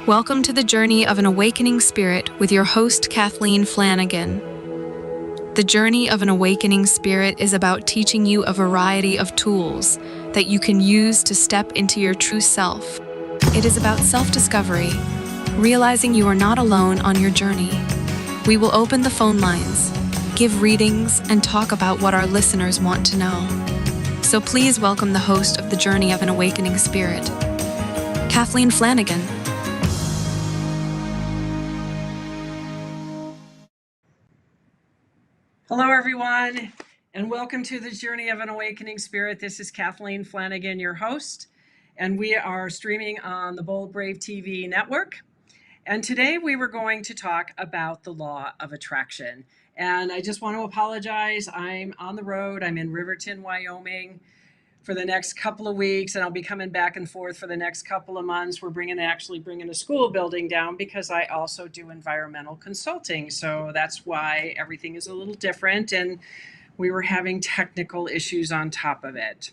Welcome to the journey of an awakening spirit with your host, Kathleen Flanagan. The journey of an awakening spirit is about teaching you a variety of tools that you can use to step into your true self. It is about self-discovery, realizing you are not alone on your journey. We will open the phone lines, give readings, and talk about what our listeners want to know. So please welcome the host of the journey of an awakening spirit, Kathleen Flanagan. Hello, everyone, and welcome to the Journey of an Awakening Spirit. This is Kathleen Flanagan, your host, and we are streaming on the Bold Brave TV network. And today we were going to talk about the law of attraction. And I just want to apologize. I'm on the road. I'm in Riverton, Wyoming for the next couple of weeks, and I'll be coming back and forth for the next couple of months. We're actually bringing a school building down because I also do environmental consulting. So that's why everything is a little different, and we were having technical issues on top of it.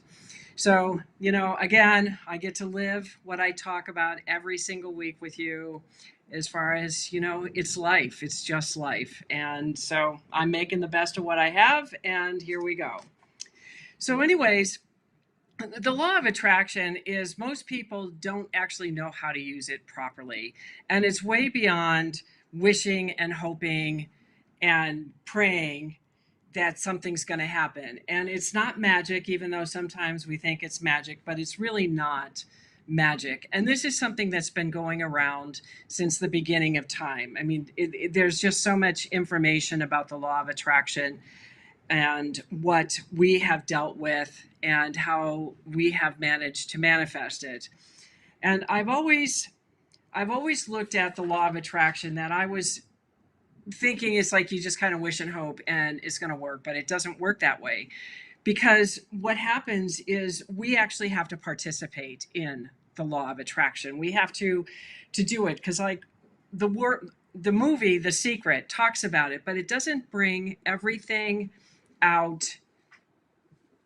So, again, I get to live what I talk about every single week with you as far as, it's life. It's just life. And so I'm making the best of what I have, and here we go. So anyways, the law of attraction is most people don't actually know how to use it properly. And it's way beyond wishing and hoping and praying that something's going to happen. And it's not magic, even though sometimes we think it's magic, but it's really not magic. And this is something that's been going around since the beginning of time. I mean, there's just so much information about the law of attraction and what we have dealt with and how we have managed to manifest it. And I've always looked at the law of attraction that I was thinking it's like you just kind of wish and hope and it's going to work, but it doesn't work that way. Because what happens is we actually have to participate in the law of attraction. We have to do it, because like the movie The Secret talks about it, but it doesn't bring everything out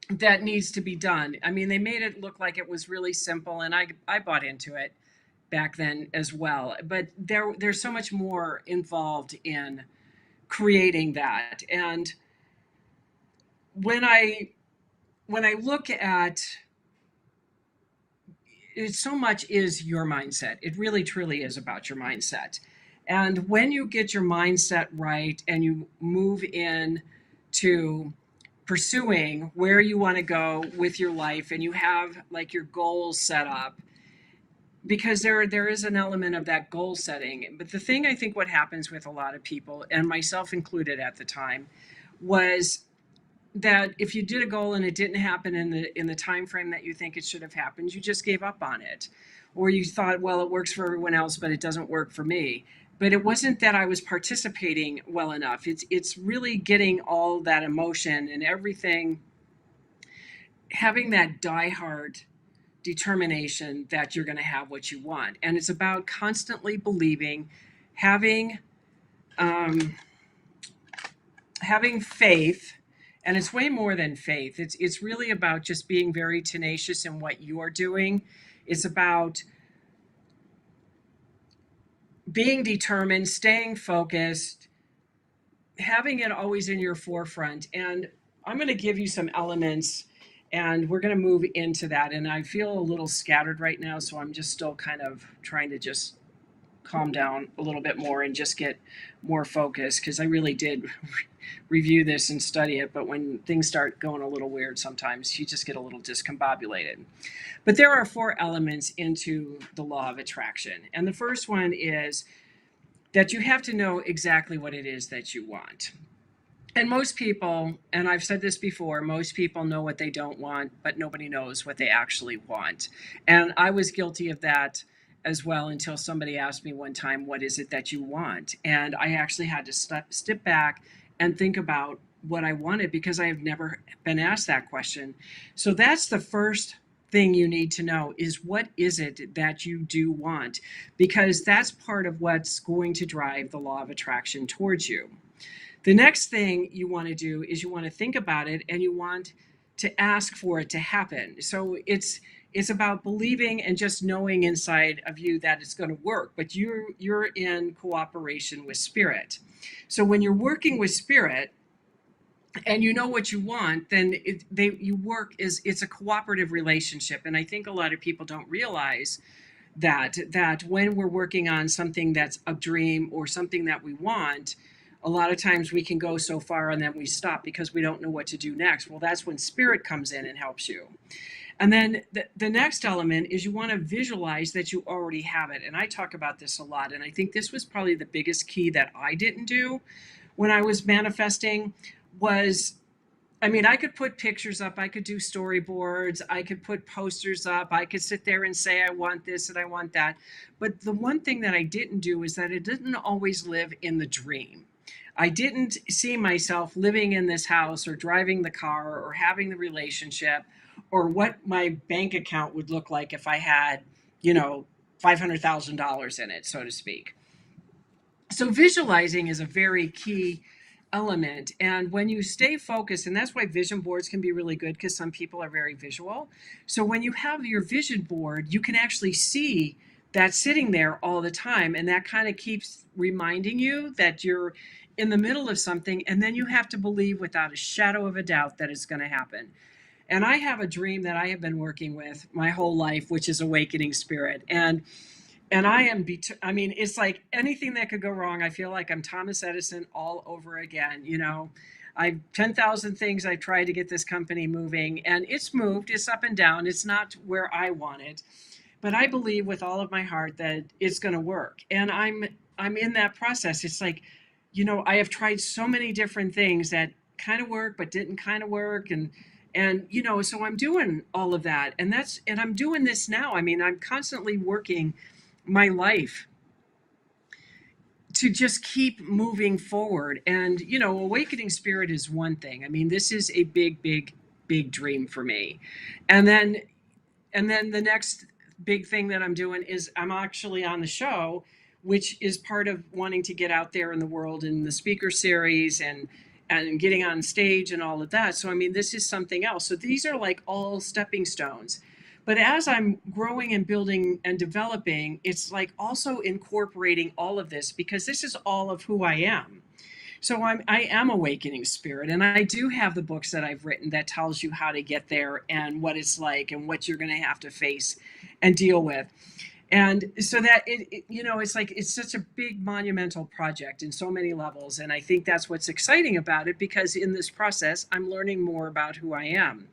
that needs to be done. I mean, they made it look like it was really simple, and I bought into it back then as well. But there's so much more involved in creating that. And when I look at it, so much is your mindset. It really truly is about your mindset. And when you get your mindset right and you move in to pursuing where you want to go with your life, and you have like your goals set up, because there is an element of that goal setting. But the thing I think what happens with a lot of people, and myself included at the time, was that if you did a goal and it didn't happen in the time frame that you think it should have happened, you just gave up on it. Or you thought, well, it works for everyone else, but it doesn't work for me. But it wasn't that I was participating well enough. It's really getting all that emotion and everything, having that diehard determination that you're going to have what you want. And it's about constantly believing, having faith. And it's way more than faith. It's really about just being very tenacious in what you're doing. It's about being determined, staying focused, having it always in your forefront. And I'm going to give you some elements, and we're going to move into that. And I feel a little scattered right now, so I'm just still kind of trying to just calm down a little bit more and just get more focused, because I really did review this and study it. But when things start going a little weird, sometimes you just get a little discombobulated. But there are 4 elements into the law of attraction. And the first one is that you have to know exactly what it is that you want. And most people, and I've said this before, most people know what they don't want, but nobody knows what they actually want. And I was guilty of that as well, until somebody asked me one time, what is it that you want? And I actually had to step back and think about what I wanted, because I have never been asked that question. So that's the first thing you need to know, is what is it that you do want? Because that's part of what's going to drive the law of attraction towards you. The next thing you want to do is you want to think about it, and you want to ask for it to happen. So it's It's about believing and just knowing inside of you that it's going to work, but you're in cooperation with spirit. So when you're working with spirit and you know what you want, then it's a cooperative relationship. And I think a lot of people don't realize that when we're working on something that's a dream or something that we want, a lot of times we can go so far and then we stop because we don't know what to do next. Well, that's when spirit comes in and helps you. And then the next element is you want to visualize that you already have it. And I talk about this a lot. And I think this was probably the biggest key that I didn't do when I was manifesting was, I mean, I could put pictures up, I could do storyboards, I could put posters up, I could sit there and say, I want this and I want that. But the one thing that I didn't do is that it didn't always live in the dream. I didn't see myself living in this house or driving the car or having the relationship or what my bank account would look like if I had, $500,000 in it, so to speak. So visualizing is a very key element. And when you stay focused, and that's why vision boards can be really good because some people are very visual. So when you have your vision board, you can actually see that sitting there all the time. And that kind of keeps reminding you that you're in the middle of something. And then you have to believe without a shadow of a doubt that it's going to happen. And I have a dream that I have been working with my whole life, which is awakening spirit. And I am, I mean, it's like anything that could go wrong. I feel like I'm Thomas Edison all over again. I've 10,000 things I tried to get this company moving, and it's moved. It's up and down. It's not where I want it, but I believe with all of my heart that it's going to work. And I'm in that process. It's like, I have tried so many different things that kind of work, but didn't kind of work. And so I'm doing all of that. And I'm doing this now. I mean, I'm constantly working my life to just keep moving forward. And, awakening spirit is one thing. I mean, this is a big, big, big dream for me. And then the next big thing that I'm doing is I'm actually on the show, which is part of wanting to get out there in the world in the speaker series and getting on stage and all of that. So, I mean, this is something else. So these are like all stepping stones. But as I'm growing and building and developing, it's like also incorporating all of this because this is all of who I am. So I am awakening spirit, and I do have the books that I've written that tells you how to get there and what it's like and what you're going to have to face and deal with. And so that it's like it's such a big monumental project in so many levels. And I think that's what's exciting about it, because in this process, I'm learning more about who I am.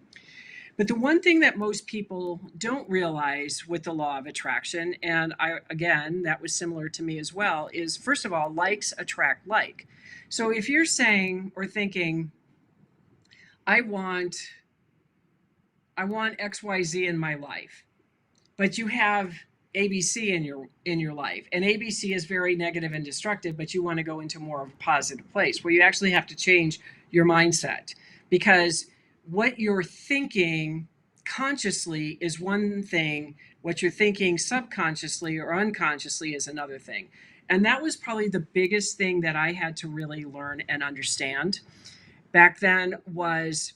But the one thing that most people don't realize with the law of attraction, and that was similar to me as well, is first of all, likes attract like. So if you're saying or thinking, I want XYZ in my life, but you have ABC in your life, and ABC is very negative and destructive, but you want to go into more of a positive place where you actually have to change your mindset, because what you're thinking consciously is one thing, what you're thinking subconsciously or unconsciously is another thing. And that was probably the biggest thing that I had to really learn and understand back then. Was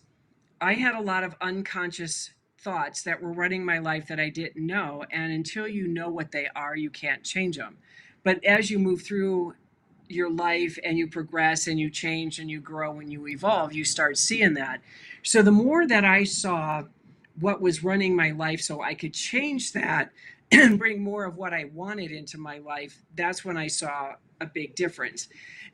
I had a lot of unconscious thoughts that were running my life that I didn't know. And until you know what they are, you can't change them. But as you move through your life and you progress and you change and you grow and you evolve, you start seeing that. So the more that I saw what was running my life so I could change that and bring more of what I wanted into my life, that's when I saw a big difference.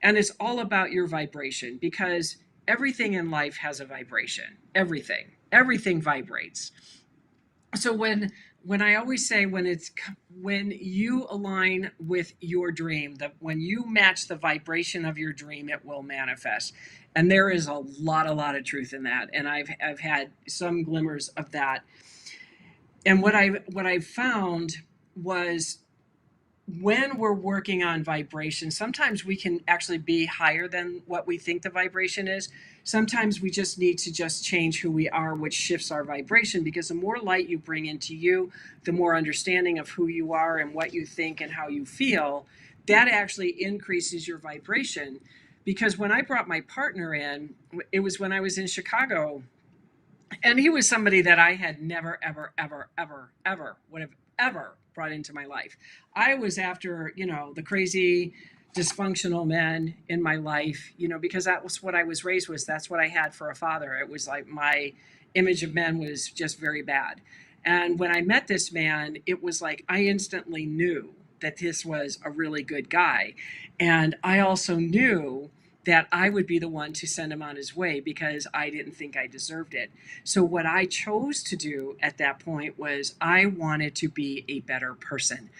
And it's all about your vibration, because everything in life has a vibration. Everything vibrates. So when I always say when you align with your dream, that when you match the vibration of your dream, it will manifest. And there is a lot of truth in that. And I've had some glimmers of that. And what I've found was, when we're working on vibration, sometimes we can actually be higher than what we think the vibration is. Sometimes we just need to just change who we are, which shifts our vibration, because the more light you bring into you, the more understanding of who you are and what you think and how you feel, that actually increases your vibration. Because when I brought my partner in, it was when I was in Chicago And he was somebody that I had never, ever, ever, ever, ever would have ever brought into my life. I was after, the crazy, dysfunctional men in my life, because that was what I was raised with. That's what I had for a father. It was like my image of men was just very bad. And when I met this man, it was like I instantly knew that this was a really good guy. And I also knew that I would be the one to send him on his way because I didn't think I deserved it. So, what I chose to do at that point was I wanted to be a better person.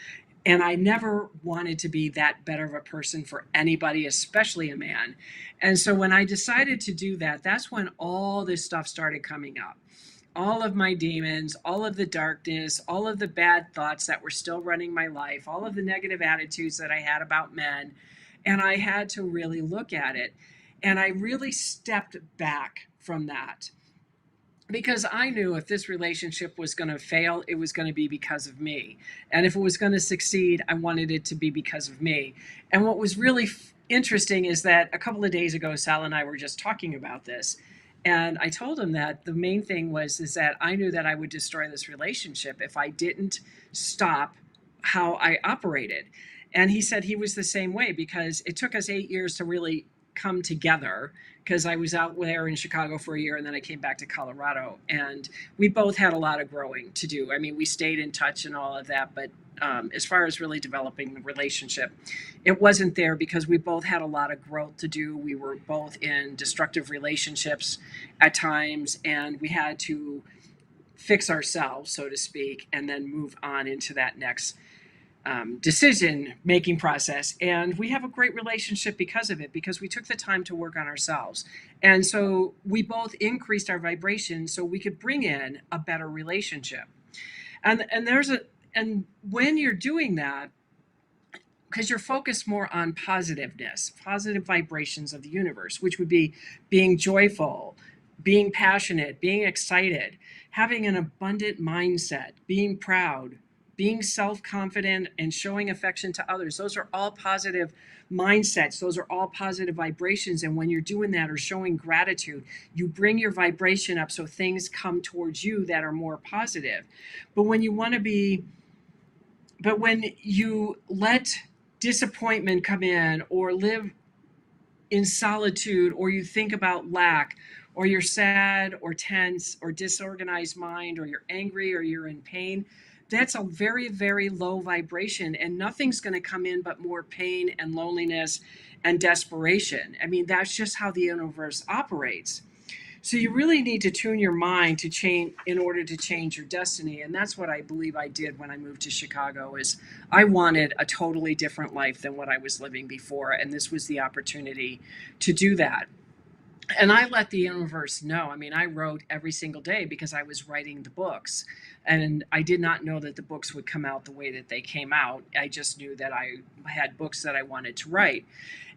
And I never wanted to be that better of a person for anybody, especially a man. And so, when I decided to do that, that's when all this stuff started coming up. All of my demons, all of the darkness, all of the bad thoughts that were still running my life, all of the negative attitudes that I had about men. And I had to really look at it. And I really stepped back from that because I knew if this relationship was going to fail, it was going to be because of me. And if it was going to succeed, I wanted it to be because of me. And what was really interesting is that a couple of days ago, Sal and I were just talking about this. And I told him that the main thing is that I knew that I would destroy this relationship if I didn't stop how I operated. And he said he was the same way because it took us 8 years to really come together because I was out there in Chicago for a year and then I came back to Colorado. And we both had a lot of growing to do. I mean, we stayed in touch and all of that, but as far as really developing the relationship, it wasn't there because we both had a lot of growth to do. We were both in destructive relationships at times, and we had to fix ourselves, so to speak, and then move on into that next decision making process. And we have a great relationship because of it, because we took the time to work on ourselves. And so we both increased our vibration so we could bring in a better relationship. And when you're doing that, because you're focused more on positiveness, positive vibrations of the universe, which would be being joyful, being passionate, being excited, having an abundant mindset, being proud, being self-confident, and showing affection to others. Those are all positive mindsets. Those are all positive vibrations. And when you're doing that or showing gratitude, you bring your vibration up so things come towards you that are more positive. But when you let disappointment come in or live in solitude, or you think about lack, or you're sad or tense or disorganized mind, or you're angry or you're in pain, that's a very, very low vibration, and nothing's going to come in but more pain and loneliness and desperation. I mean, that's just how the universe operates. So you really need to tune your mind to change in order to change your destiny. And that's what I believe I did when I moved to Chicago. Is I wanted a totally different life than what I was living before. And this was the opportunity to do that. And I let the universe know. I mean, I wrote every single day because I was writing the books. And I did not know that the books would come out the way that they came out. I just knew that I had books that I wanted to write.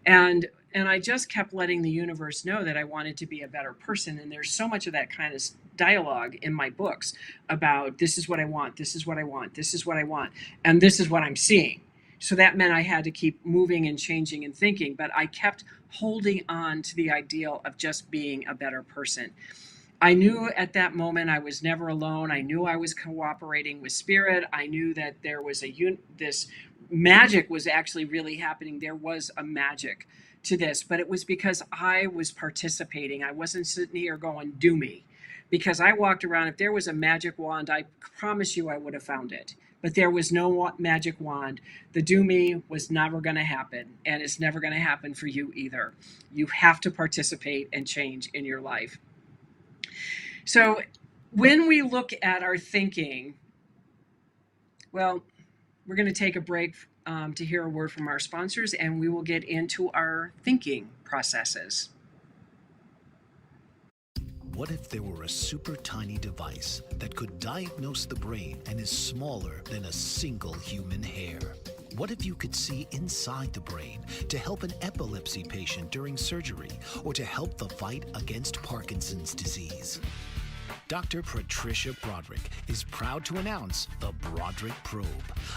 And I just kept letting the universe know that I wanted to be a better person. And there's so much of that kind of dialogue in my books about this is what I want, this is what I want, this is what I want, and this is what I'm seeing. So that meant I had to keep moving and changing and thinking, but I kept holding on to the ideal of just being a better person. I knew at that moment I was never alone. I knew I was cooperating with spirit. I knew that there was this magic was actually really happening. There was a magic to this, but it was because I was participating. I wasn't sitting here going, do me. Because I walked around, if there was a magic wand, I promise you I would have found it. But there was no magic wand. The do me was never going to happen, and it's never going to happen for you either. You have to participate and change in your life. So when we look at our thinking, well, we're going to take a break to hear a word from our sponsors, and we will get into our thinking processes. What if there were a super tiny device that could diagnose the brain and is smaller than a single human hair? What if you could see inside the brain to help an epilepsy patient during surgery or to help the fight against Parkinson's disease? Dr. Patricia Broderick is proud to announce the Broderick Probe,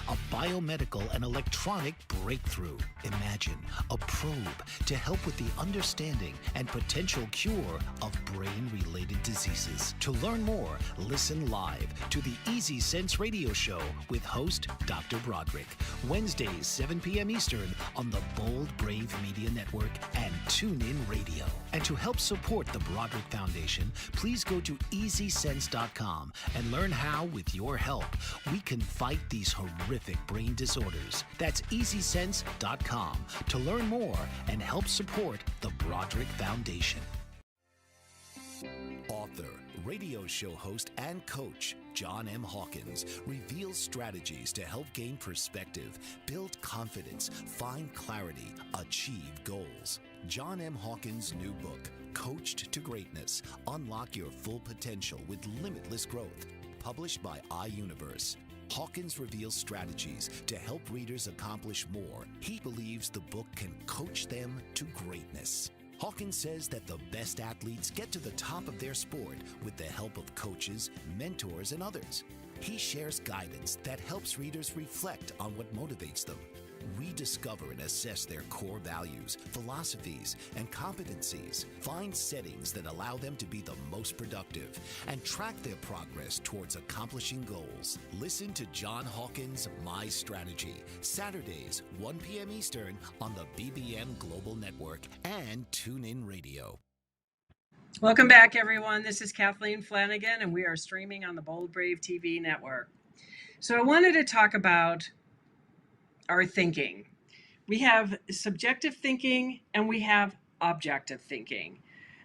a biomedical and electronic breakthrough. Imagine a probe to help with the understanding and potential cure of brain-related diseases. To learn more, listen live to the Easy Sense radio show with host Dr. Broderick, Wednesdays 7 p.m. Eastern on the Bold Brave Media Network and TuneIn Radio. And to help support the Broderick Foundation, please go to EasySense.com and learn how, with your help, we can fight these horrific brain disorders. That's EasySense.com to learn more and help support the Broderick Foundation. Author, radio show host, and coach John M. Hawkins reveals strategies to help gain perspective, build confidence, find clarity, achieve goals. John M. Hawkins' new book, Coached to Greatness, Unlock Your Full Potential with Limitless Growth, published by iUniverse. Hawkins reveals strategies to help readers accomplish more. He believes the book can coach them to greatness. Hawkins says that the best athletes get to the top of their sport with the help of coaches, mentors, and others. He shares guidance that helps readers reflect on what motivates them, rediscover and assess their core values, philosophies, and competencies, find settings that allow them to be the most productive, and track their progress towards accomplishing goals. Listen to John Hawkins' My Strategy, Saturdays, 1 p.m. Eastern on the BBM Global Network and TuneIn Radio. Welcome back, everyone. This is Kathleen Flanagan, and we are streaming on the Bold Brave TV network. So I wanted to talk about our thinking. We have subjective thinking and we have objective thinking.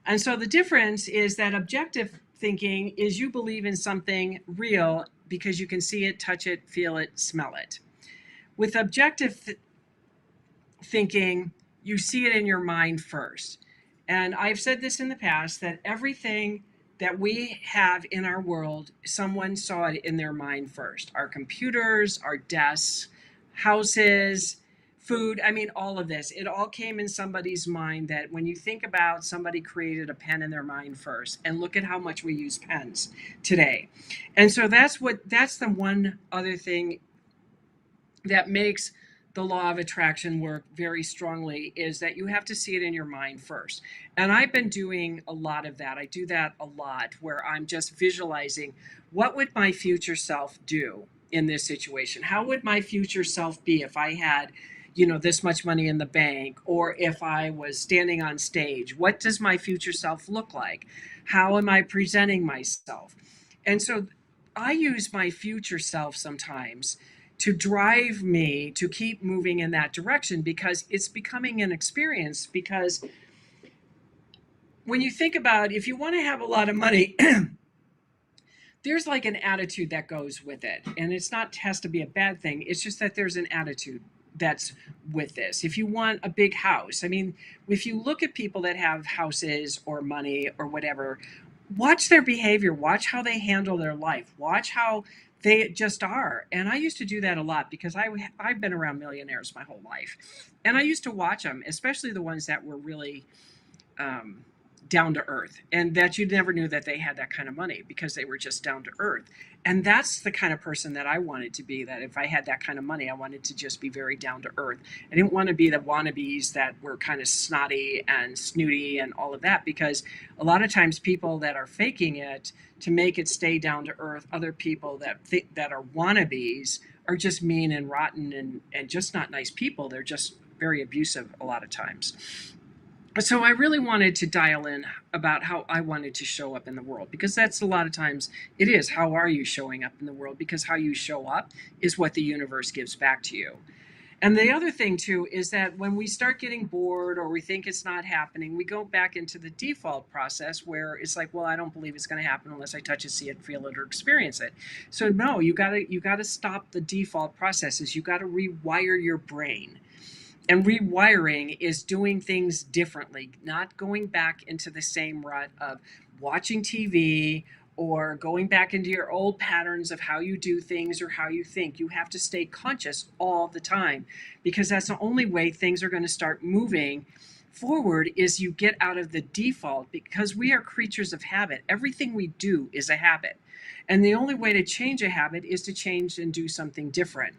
And so the difference is that objective thinking is you believe in something real because you can see it, touch it, feel it, smell it. With objective thinking, you see it in your mind first. And I've said this in the past, that everything that we have in our world, someone saw it in their mind first. Our computers, our desks, houses, food, all of this, it all came in somebody's mind. That when you think about, somebody created a pen in their mind first, and look at how much we use pens today. And so that's the one other thing that makes the law of attraction work very strongly, is that you have to see it in your mind first. And I've been doing a lot of that. I do that a lot, where I'm just visualizing, what would my future self do in this situation? How would my future self be if I had, this much money in the bank, or if I was standing on stage? What does my future self look like? How am I presenting myself? And so I use my future self sometimes to drive me to keep moving in that direction, because it's becoming an experience. Because when you think about, if you want to have a lot of money, there's like an attitude that goes with it. And it's not has to be a bad thing. It's just that there's an attitude that's with this. If you want a big house, if you look at people that have houses or money or whatever, watch their behavior, watch how they handle their life, watch how they just are. And I used to do that a lot, because I've been around millionaires my whole life. And I used to watch them, especially the ones that were really down to earth, and that you never knew that they had that kind of money, because they were just down to earth. And that's the kind of person that I wanted to be, that if I had that kind of money, I wanted to just be very down to earth. I didn't want to be the wannabes that were kind of snotty and snooty and all of that, because a lot of times people that are faking it to make it stay down to earth, other people that are wannabes are just mean and rotten and just not nice people. They're just very abusive a lot of times. So I really wanted to dial in about how I wanted to show up in the world, because that's a lot of times it is, how are you showing up in the world? Because how you show up is what the universe gives back to you. And the other thing too is that when we start getting bored or we think it's not happening, we go back into the default process, where it's like, well, I don't believe it's going to happen unless I touch it, see it, feel it, or experience it. So no, you gotta stop the default processes. You got to rewire your brain. And rewiring is doing things differently, not going back into the same rut of watching TV or going back into your old patterns of how you do things or how you think. You have to stay conscious all the time, because that's the only way things are going to start moving forward is you get out of the default, because we are creatures of habit. Everything we do is a habit. And the only way to change a habit is to change and do something different.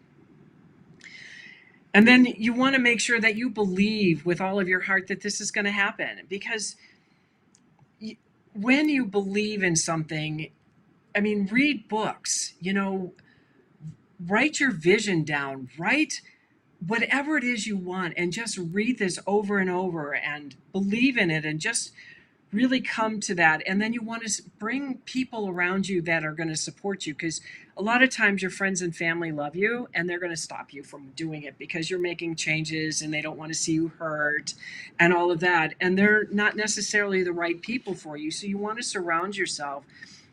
And then you want to make sure that you believe with all of your heart that this is going to happen, because when you believe in something, I mean, read books, write your vision down, write whatever it is you want, and just read this over and over and believe in it and just really come to that. And then you want to bring people around you that are going to support you, because a lot of times your friends and family love you and they're going to stop you from doing it because you're making changes and they don't want to see you hurt and all of that. And they're not necessarily the right people for you. So you want to surround yourself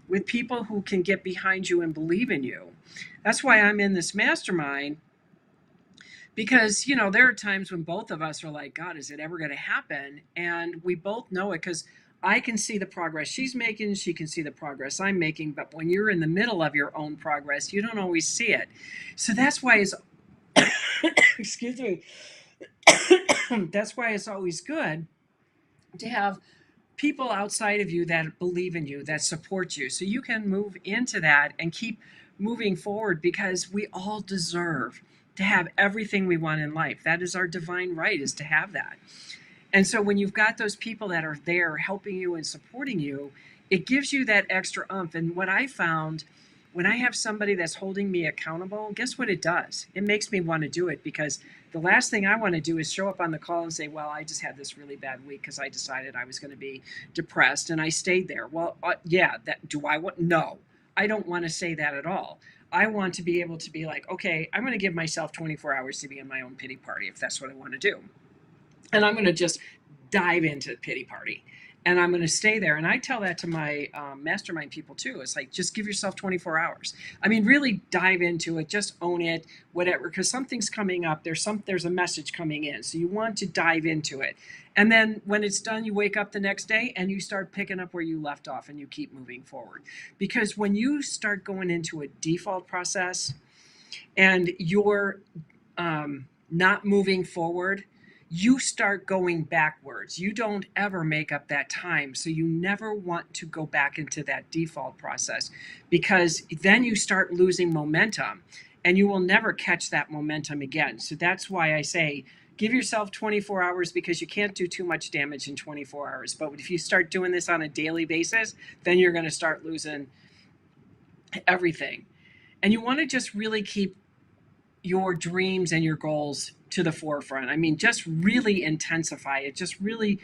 with people who can get behind you and believe in you. That's why I'm in this mastermind, because, there are times when both of us are like, God, is it ever going to happen? And we both know it, because I can see the progress she's making. She can see the progress I'm making. But when you're in the middle of your own progress, you don't always see it. So that's why it's, excuse me, that's why it's always good to have people outside of you that believe in you, that support you, so you can move into that and keep moving forward, because we all deserve to have everything we want in life. That is our divine right, is to have that. And so when you've got those people that are there helping you and supporting you, it gives you that extra oomph. And what I found, when I have somebody that's holding me accountable, guess what it does? It makes me want to do it, because the last thing I want to do is show up on the call and say, well, I just had this really bad week because I decided I was going to be depressed and I stayed there. Well, do I want? No, I don't want to say that at all. I want to be able to be like, okay, I'm going to give myself 24 hours to be in my own pity party if that's what I want to do. And I'm going to just dive into the pity party. And I'm going to stay there. And I tell that to my mastermind people too. It's like, just give yourself 24 hours. I mean, really dive into it. Just own it, whatever, because something's coming up. There's a message coming in. So you want to dive into it. And then when it's done, you wake up the next day and you start picking up where you left off and you keep moving forward. Because when you start going into a default process and you're not moving forward, you start going backwards. You don't ever make up that time. So you never want to go back into that default process, because then you start losing momentum and you will never catch that momentum again. So that's why I say, give yourself 24 hours, because you can't do too much damage in 24 hours. But if you start doing this on a daily basis, then you're going to start losing everything. And you want to just really keep your dreams and your goals to the forefront. I mean, just really intensify it. Just really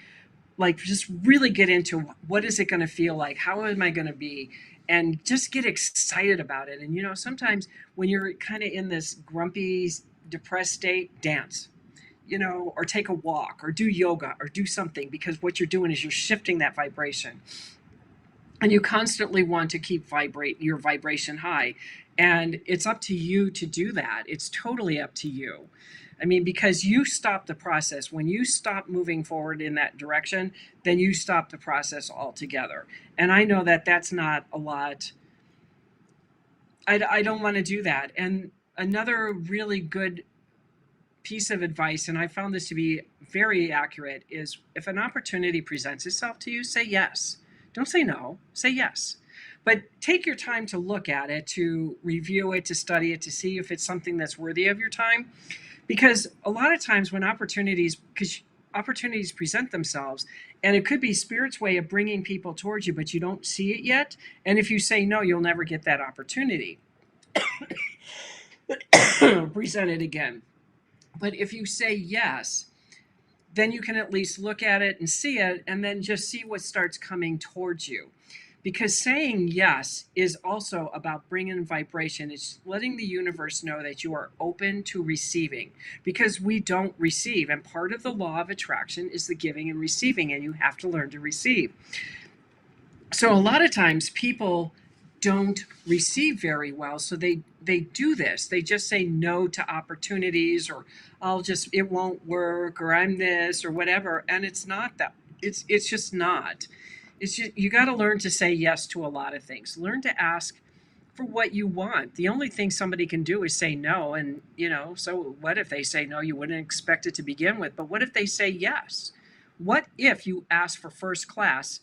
get into what is it going to feel like? How am I going to be? And just get excited about it. And, sometimes when you're kind of in this grumpy, depressed state, dance, or take a walk or do yoga or do something, because what you're doing is you're shifting that vibration. And you constantly want to keep your vibration high. And it's up to you to do that. It's totally up to you. I mean, because you stop the process. When you stop moving forward in that direction, then you stop the process altogether. And I know that that's not a lot. I don't want to do that. And another really good piece of advice, and I found this to be very accurate, is if an opportunity presents itself to you, say yes. Don't say no, say yes. But take your time to look at it, to review it, to study it, to see if it's something that's worthy of your time. Because a lot of times when opportunities present themselves, and it could be Spirit's way of bringing people towards you, but you don't see it yet. And if you say no, you'll never get that opportunity presented again. But if you say yes, then you can at least look at it and see it, and then just see what starts coming towards you. Because saying yes is also about bringing vibration. It's letting the universe know that you are open to receiving, because we don't receive. And part of the law of attraction is the giving and receiving, and you have to learn to receive. So a lot of times people don't receive very well. So they do this. They just say no to opportunities, or it won't work, or I'm this or whatever. And it's not that. It's just not. It's just, you got to learn to say yes to a lot of things. Learn to ask for what you want. The only thing somebody can do is say no. And, so what if they say no? You wouldn't expect it to begin with. But what if they say yes? What if you ask for first class?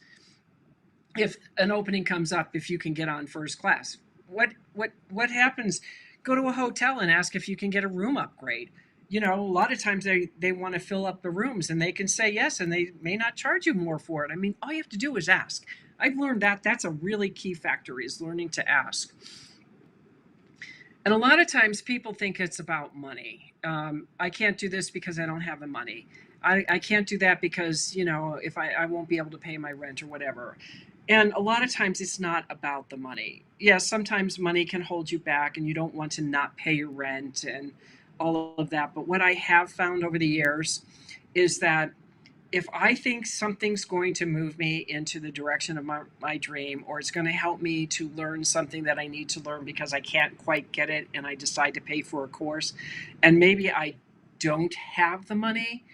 If an opening comes up, if you can get on first class, what happens? Go to a hotel and ask if you can get a room upgrade. A lot of times they want to fill up the rooms, and they can say yes, and they may not charge you more for it. I mean, all you have to do is ask. I've learned that that's a really key factor, is learning to ask. And a lot of times people think it's about money. I can't do this because I don't have the money. I can't do that because, if I won't be able to pay my rent or whatever. And a lot of times it's not about the money. Yes, sometimes money can hold you back and you don't want to not pay your rent and all of that. But what I have found over the years is that if I think something's going to move me into the direction of my dream, or it's going to help me to learn something that I need to learn because I can't quite get it and I decide to pay for a course, and maybe I don't have the money,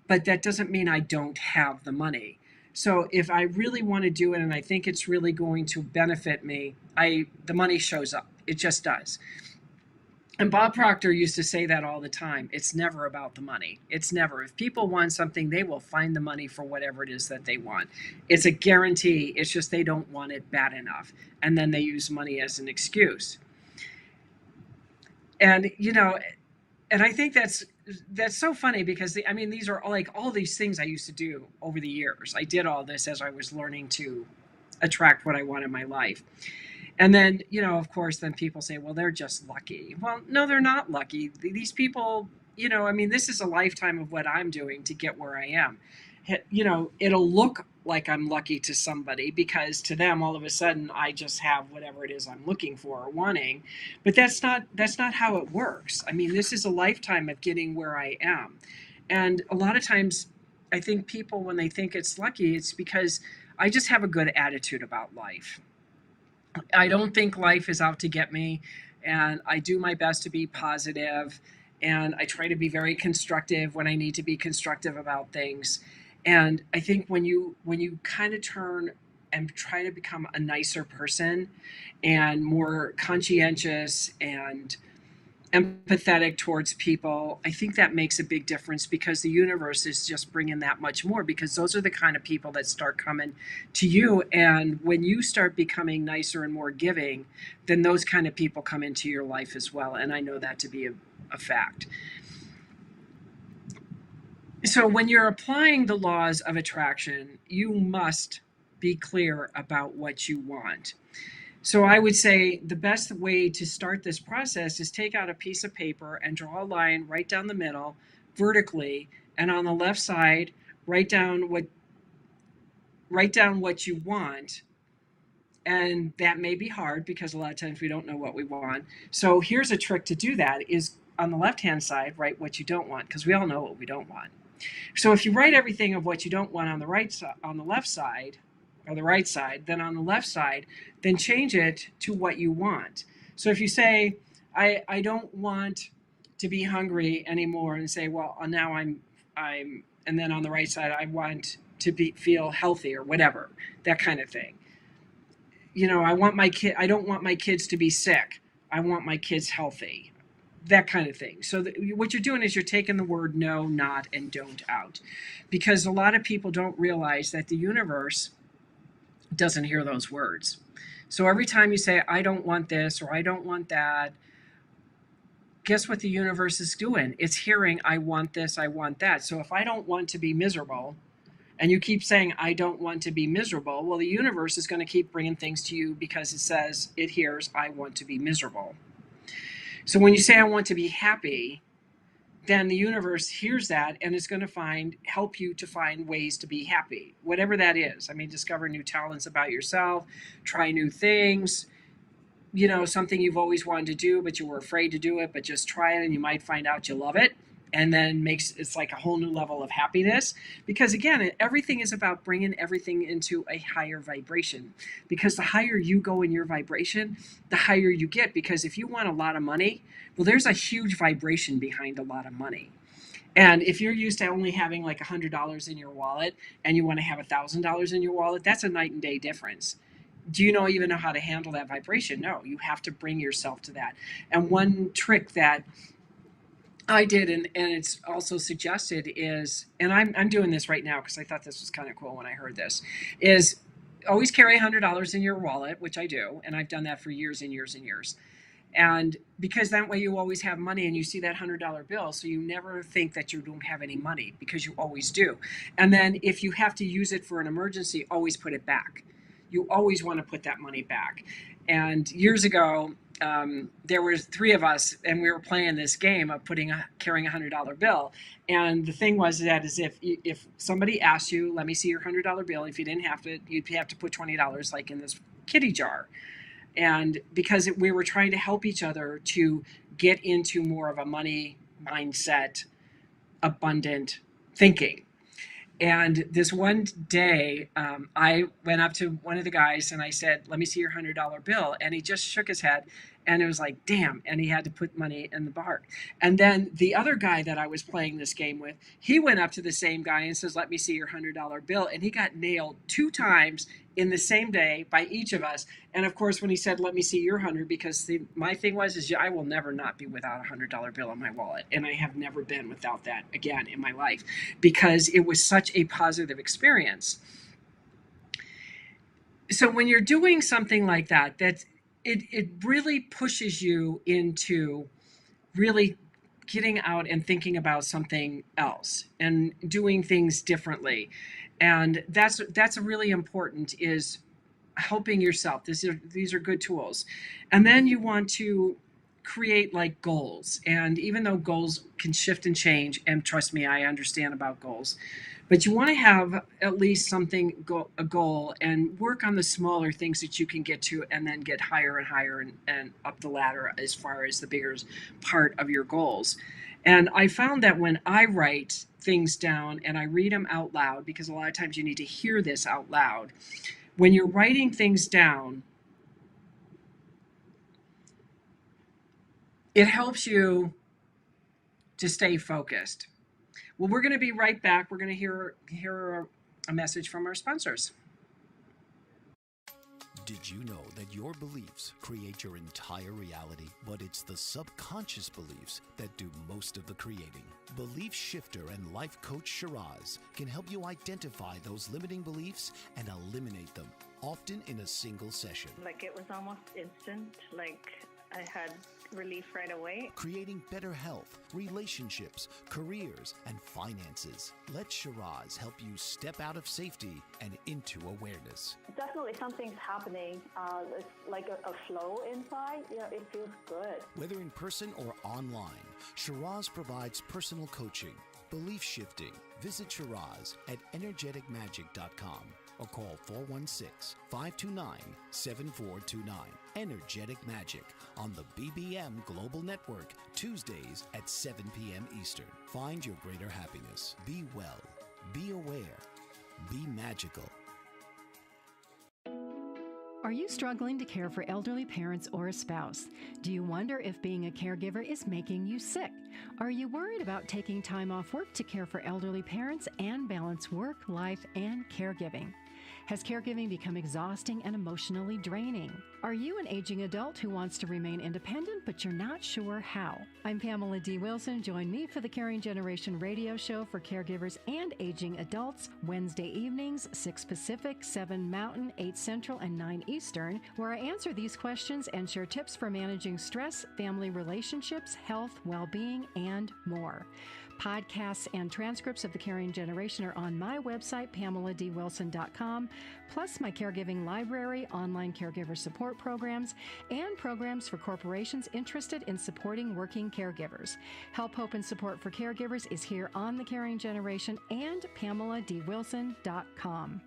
but that doesn't mean I don't have the money. So if I really want to do it and I think it's really going to benefit me, the money shows up. It just does. And Bob Proctor used to say that all the time. It's never about the money. It's never. If people want something, they will find the money for whatever it is that they want. It's a guarantee. It's just they don't want it bad enough. And then they use money as an excuse. And, and I think that's so funny because these are like all these things I used to do over the years. I did all this as I was learning to attract what I want in my life. And then, of course, then people say, well, they're just lucky. Well, no, they're not lucky. These people, this is a lifetime of what I'm doing to get where I am. It'll look like I'm lucky to somebody because to them, all of a sudden, I just have whatever it is I'm looking for or wanting. But that's not how it works. This is a lifetime of getting where I am. And a lot of times, I think people, when they think it's lucky, it's because I just have a good attitude about life. I don't think life is out to get me, and I do my best to be positive, and I try to be very constructive when I need to be constructive about things. And I think when you kind of turn and try to become a nicer person and more conscientious and empathetic towards people, I think that makes a big difference because the universe is just bringing that much more, because those are the kind of people that start coming to you. And when you start becoming nicer and more giving, then those kind of people come into your life as well. And I know that to be a fact. So when you're applying the laws of attraction, you must be clear about what you want. So I would say the best way to start this process is take out a piece of paper and draw a line right down the middle vertically, and on the left side write down what you want. And that may be hard because a lot of times we don't know what we want. So here's a trick to do that: is on the left hand side write what you don't want, because we all know what we don't want. So if you write everything of what you don't want on the right side, on the left side, or the right side, then on the left side, then change it to what you want. So if you say, I don't want to be hungry anymore, and say, well, now I'm, and then on the right side, I want to feel healthy or whatever, that kind of thing. I don't want my kids to be sick. I want my kids healthy, that kind of thing. So what you're doing is you're taking the word no, not, and don't out, because a lot of people don't realize that the universe doesn't hear those words. So every time you say, I don't want this or I don't want that, guess what the universe is doing? It's hearing, I want this, I want that. So if I don't want to be miserable, and you keep saying, I don't want to be miserable, well, the universe is going to keep bringing things to you because it hears, I want to be miserable. So when you say, I want to be happy, then the universe hears that and is going to help you to find ways to be happy, whatever that is. Discover new talents about yourself, try new things, something you've always wanted to do, but you were afraid to do it, but just try it and you might find out you love it. And then it's like a whole new level of happiness, because again, everything is about bringing everything into a higher vibration, because the higher you go in your vibration, the higher you get. Because if you want a lot of money, well, there's a huge vibration behind a lot of money. And if you're used to only having like $100 in your wallet and you want to have $1,000 in your wallet, that's a night and day difference. Do you even know how to handle that vibration? No, you have to bring yourself to that. And one trick that I did, and it's also suggested is, and I'm doing this right now because I thought this was kind of cool when I heard this, is always carry $100 in your wallet, which I do, and I've done that for years and years and years. And because that way you always have money and you see that $100 bill, so you never think that you don't have any money because you always do. And then if you have to use it for an emergency, always put it back. You always want to put that money back. And years ago, there were three of us, and we were playing this game of carrying $100 bill. And the thing was that is if somebody asked you, let me see your $100 bill, if you didn't have to, you'd have to put $20 like in this kitty jar. And because we were trying to help each other to get into more of a money mindset, abundant thinking. And this one day, I went up to one of the guys and I said, let me see your $100 bill. And he just shook his head and it was like, damn. And he had to put money in the bar. And then the other guy that I was playing this game with, he went up to the same guy and says, let me see your $100 bill. And he got nailed 2 times in the same day by each of us. And of course, when he said, let me see your 100, because my thing is I will never not be without a $100 bill in my wallet. And I have never been without that again in my life because it was such a positive experience. So when you're doing something like that, it really pushes you into really getting out and thinking about something else and doing things differently. And that's really important, is helping yourself. These are good tools. And then you want to create like goals. And even though goals can shift and change, and trust me, I understand about goals, but you want to have at least a goal, and work on the smaller things that you can get to, and then get higher and higher and up the ladder as far as the bigger part of your goals. And I found that when I write things down and I read them out loud, because a lot of times you need to hear this out loud, when you're writing things down, it helps you to stay focused. Well, we're going to be right back. We're going to hear a message from our sponsors. Did you know that your beliefs create your entire reality, but it's the subconscious beliefs that do most of the creating? Belief shifter and life coach Shiraz can help you identify those limiting beliefs and eliminate them, often in a single session. Like, it was almost instant. Like, I had relief right away. Creating better health, relationships, careers, and finances. Let Shiraz help you step out of safety and into awareness. Definitely something's happening. It's like a flow inside. It feels good. Whether in person or online, Shiraz provides personal coaching, belief shifting. Visit Shiraz at energeticmagic.com or call 416-529-7429. Energetic Magic on the BBM Global Network, Tuesdays at 7 p.m. Eastern. Find your greater happiness. Be well. Be aware. Be magical. Are you struggling to care for elderly parents or a spouse? Do you wonder if being a caregiver is making you sick? Are you worried about taking time off work to care for elderly parents and balance work, life, and caregiving? Has caregiving become exhausting and emotionally draining? Are you an aging adult who wants to remain independent, but you're not sure how? I'm Pamela D. Wilson. Join me for the Caring Generation radio show for caregivers and aging adults, Wednesday evenings, 6 Pacific, 7 Mountain, 8 Central, and 9 Eastern, where I answer these questions and share tips for managing stress, family relationships, health, well-being, and more. Podcasts and transcripts of the Caring Generation are on my website, PamelaDWilson.com, plus my caregiving library, online caregiver support programs, and programs for corporations interested in supporting working caregivers. Help, hope, and support for caregivers is here on the Caring Generation and PamelaDWilson.com.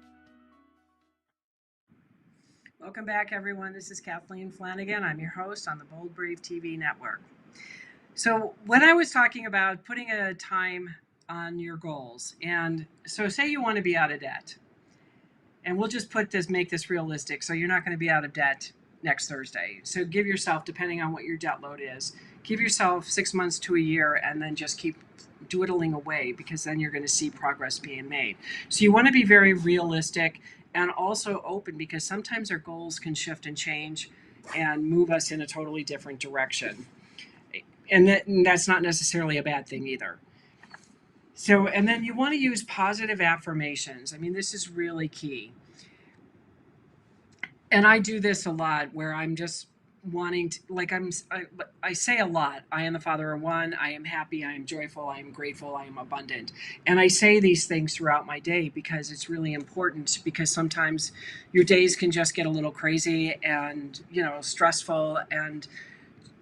Welcome back, everyone. This is Kathleen Flanagan. I'm your host on the Bold Brave TV network. So when I was talking about putting a time on your goals, and so say you want to be out of debt, and we'll just make this realistic. So you're not going to be out of debt next Thursday. So give yourself, depending on what your debt load is, give yourself 6 months to a year, and then just keep dwindling away, because then you're going to see progress being made. So you want to be very realistic and also open, because sometimes our goals can shift and change and move us in a totally different direction. and that's not necessarily a bad thing either. So, and then you want to use positive affirmations. I mean, this is really key. And I do this a lot where I'm just wanting to, like, I say a lot, I am the father of one, I am happy, I am joyful, I am grateful, I am abundant. And I say these things throughout my day because it's really important, because sometimes your days can just get a little crazy and, stressful, and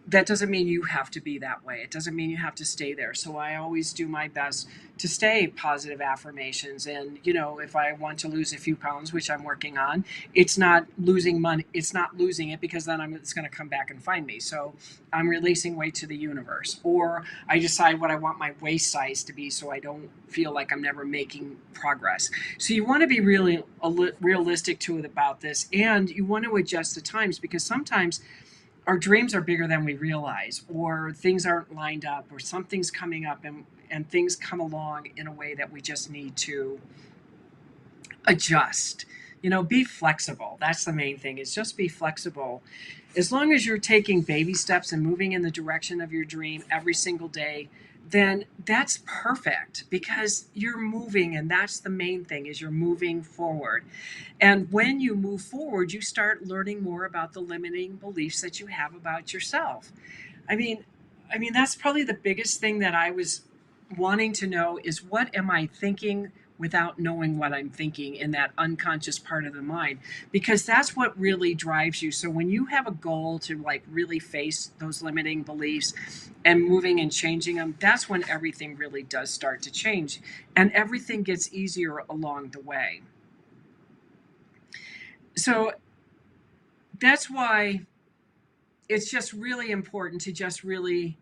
that doesn't mean you have to be that way. It doesn't mean you have to stay there. So I always do my best to stay positive affirmations. And, if I want to lose a few pounds, which I'm working on, it's not losing money. It's not losing it, because then it's going to come back and find me. So I'm releasing weight to the universe, or I decide what I want my waist size to be, so I don't feel like I'm never making progress. So you want to be really realistic to it about this, and you want to adjust the times, because sometimes our dreams are bigger than we realize, or things aren't lined up, or something's coming up, and things come along in a way that we just need to adjust. Be flexible. That's the main thing, is just be flexible. As long as you're taking baby steps and moving in the direction of your dream every single day, then that's perfect, because you're moving, and that's the main thing, is you're moving forward. And when you move forward, you start learning more about the limiting beliefs that you have about yourself. I mean, that's probably the biggest thing that I was wanting to know, is what am I thinking without knowing what I'm thinking in that unconscious part of the mind, because that's what really drives you. So when you have a goal to really face those limiting beliefs and moving and changing them, that's when everything really does start to change, and everything gets easier along the way. So that's why it's just really important to just really,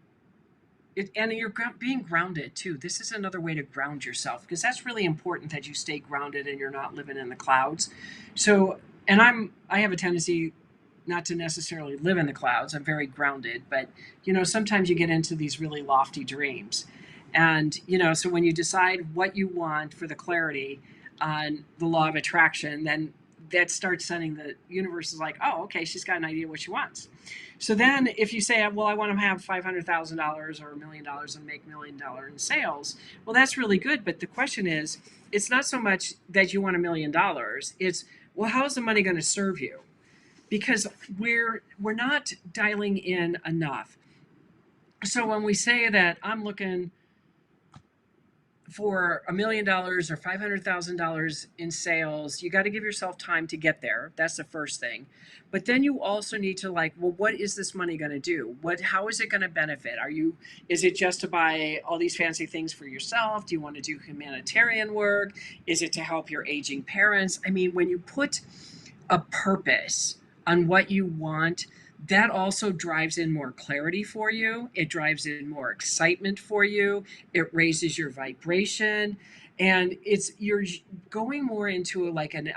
and you're being grounded too. This is another way to ground yourself, because that's really important, that you stay grounded and you're not living in the clouds. So, and I have a tendency not to necessarily live in the clouds. I'm very grounded, but sometimes you get into these really lofty dreams. And, so when you decide what you want for the clarity on the law of attraction, then that starts sending the universe is like, oh, okay, she's got an idea what she wants. So then if you say, well, I want to have $500,000 or $1 million and make $1 million in sales, well, that's really good. But the question is, it's not so much that you want $1 million. It's, well, how is the money going to serve you? Because we're not dialing in enough. So when we say that I'm looking for $1 million or $500,000 in sales, you got to give yourself time to get there. That's the first thing. But then you also need to well, what is this money going to do? How is it going to benefit? Is it just to buy all these fancy things for yourself? Do you want to do humanitarian work? Is it to help your aging parents? I mean, when you put a purpose on what you want, that also drives in more clarity for you. It drives in more excitement for you. It raises your vibration, and you're going more into an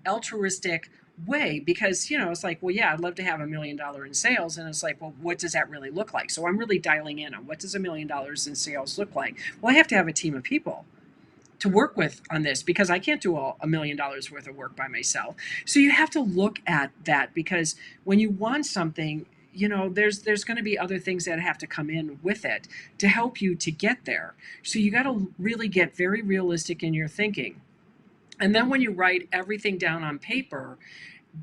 altruistic way, because it's like, well, yeah, I'd love to have $1 million in sales, and it's like, well, what does that really look like? So I'm really dialing in on, what does $1 million in sales look like? Well, I have to have a team of people to work with on this, because I can't do $1 million worth of work by myself. So you have to look at that, because when you want something, there's going to be other things that have to come in with it to help you to get there. So you got to really get very realistic in your thinking. And then when you write everything down on paper,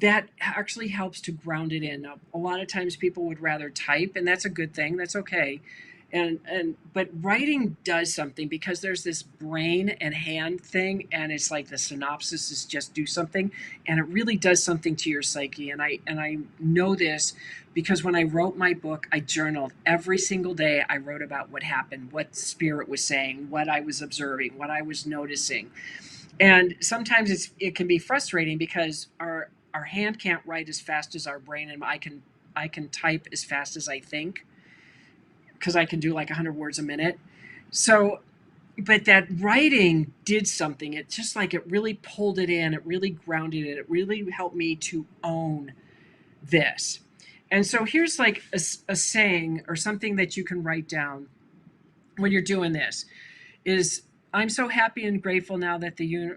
that actually helps to ground it in. Now, a lot of times people would rather type, and that's a good thing. That's okay. But writing does something, because there's this brain and hand thing, and it's like the synopsis is just do something, and it really does something to your psyche. And I know this because when I wrote my book, I journaled every single day. I wrote about what happened, what spirit was saying, what I was observing, what I was noticing. And sometimes it can be frustrating, because our hand can't write as fast as our brain, and I can type as fast as I think, because I can do 100 words a minute. So, but that writing did something. It just it really pulled it in. It really grounded it. It really helped me to own this. And so here's a saying, or something that you can write down when you're doing this, is, I'm so happy and grateful now that the